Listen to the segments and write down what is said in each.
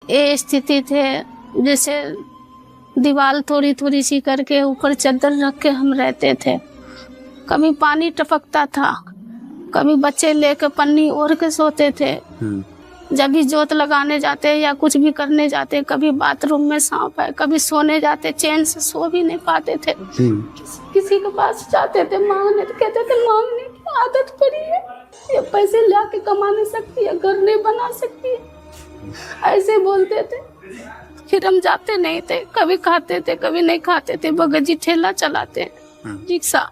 ये स्थिति थे, जैसे दीवार थोड़ी थोड़ी सी करके ऊपर चादर रख के हम रहते थे। कभी पानी टपकता था, कभी बच्चे लेकर पन्नी ओढ़ के सोते थे। जब भी जोत लगाने जाते या कुछ भी करने जाते, कभी बाथरूम में सांप है, कभी सोने जाते चैन से सो भी नहीं पाते थे। किसी के पास जाते थे मांगने, तो कहते थे मांगने की आदत पड़ी है, ये पैसे ला के कमा नहीं सकती है, घर नहीं बना सकती है, ऐसे बोलते थे। फिर हम जाते नहीं थे, कभी खाते थे कभी नहीं खाते थे। बगजी ठेला चलाते रिक्शा,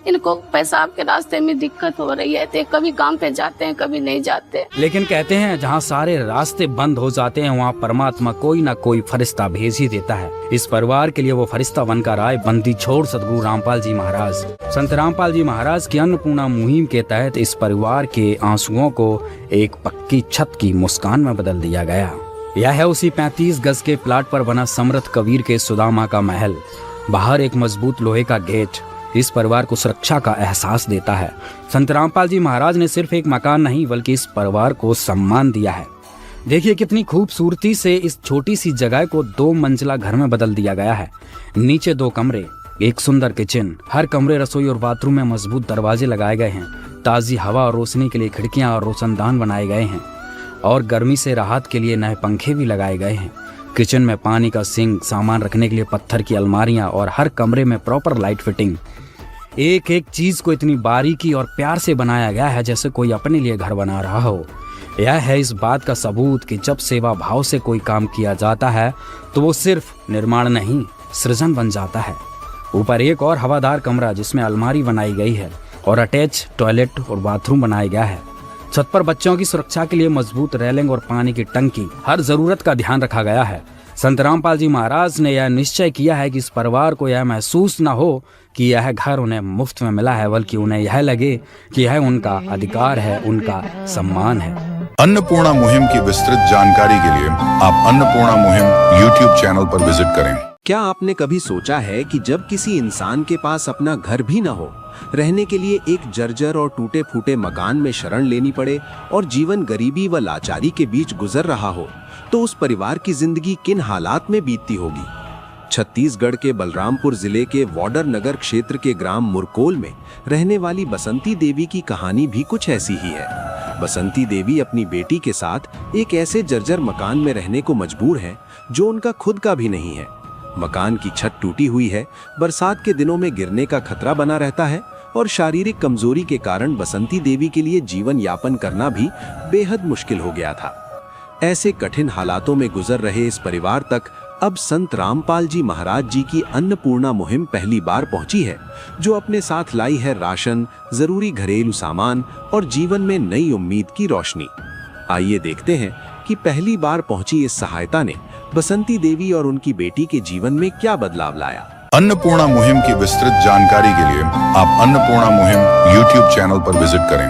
इनको पेशाब के रास्ते में दिक्कत हो रही है, तो कभी काम पे जाते हैं कभी नहीं जाते। लेकिन कहते हैं जहाँ सारे रास्ते बंद हो जाते हैं वहाँ परमात्मा कोई ना कोई फरिश्ता भेज ही देता है। इस परिवार के लिए वो फरिश्ता बनकर आए बंदी छोड़ सदगुरु रामपाल जी महाराज। संत रामपाल जी महाराज की अन्नपूर्णा मुहिम के तहत इस परिवार के आंसुओं को एक पक्की छत की मुस्कान में बदल दिया गया। यह है उसी 35 गज के प्लाट पर बना समर्थ कबीर के सुदामा का महल। बाहर एक मजबूत लोहे का गेट इस परिवार को सुरक्षा का एहसास देता है। संत रामपाल जी महाराज ने सिर्फ एक मकान नहीं बल्कि इस परिवार को सम्मान दिया है। देखिए कितनी खूबसूरती से इस छोटी सी जगह को 2 मंजिला घर में बदल दिया गया है। नीचे 2 कमरे, एक सुंदर किचन, हर कमरे रसोई और बाथरूम में मजबूत दरवाजे लगाए गए हैं। ताज़ी हवा और रोशनी के लिए खिड़कियां और रोशनदान बनाए गए हैं और गर्मी से राहत के लिए नए पंखे भी लगाए गए हैं। किचन में पानी का सिंक, सामान रखने के लिए पत्थर की अलमारियां और हर कमरे में प्रॉपर लाइट फिटिंग। एक एक चीज को इतनी बारीकी और प्यार से बनाया गया है जैसे कोई अपने लिए घर बना रहा हो। यह है इस बात का सबूत कि जब सेवा भाव से कोई काम किया जाता है तो वो सिर्फ निर्माण नहीं, सृजन बन जाता है। ऊपर एक और हवादार कमरा जिसमें अलमारी बनाई गई है और अटैच टॉयलेट और बाथरूम बनाया गया है। छत पर बच्चों की सुरक्षा के लिए मजबूत रेलिंग और पानी की टंकी, हर जरूरत का ध्यान रखा गया है। संत रामपाल जी महाराज ने यह निश्चय किया है कि इस परिवार को यह महसूस न हो कि यह घर उन्हें मुफ्त में मिला है, बल्कि उन्हें यह लगे कि यह उनका अधिकार है, उनका सम्मान है। अन्नपूर्णा मुहिम की विस्तृत जानकारी के लिए आप अन्नपूर्णा मुहिम YouTube चैनल पर विजिट करें। क्या आपने कभी सोचा है कि जब किसी इंसान के पास अपना घर भी न हो, रहने के लिए एक जर्जर और टूटे फूटे मकान में शरण लेनी पड़े और जीवन गरीबी व लाचारी के बीच गुजर रहा हो, तो उस परिवार की जिंदगी किन हालात में बीतती होगी। छत्तीसगढ़ के बलरामपुर जिले के वॉडर नगर क्षेत्र के ग्राम मुरकोल में रहने वाली बसंती देवी की कहानी भी कुछ ऐसी ही है। बसंती देवी अपनी बेटी के साथ एक ऐसे जर्जर मकान में रहने को मजबूर है जो उनका खुद का भी नहीं है। मकान की छत टूटी हुई है, बरसात के दिनों में गिरने का खतरा बना रहता है और शारीरिक कमजोरी के कारण बसंती देवी के लिए जीवन यापन करना भी बेहद मुश्किल हो गया था। ऐसे कठिन हालातों में गुजर रहे इस परिवार तक अब संत रामपाल जी महाराज जी की अन्नपूर्णा मुहिम पहली बार पहुंची है, जो अपने साथ लाई है राशन, जरूरी घरेलू सामान और जीवन में नई उम्मीद की रोशनी। आइए देखते हैं कि पहली बार पहुंची इस सहायता ने बसंती देवी और उनकी बेटी के जीवन में क्या बदलाव लाया। अन्नपूर्णा मुहिम की विस्तृत जानकारी के लिए आप अन्नपूर्णा मुहिम YouTube चैनल पर विजिट करें।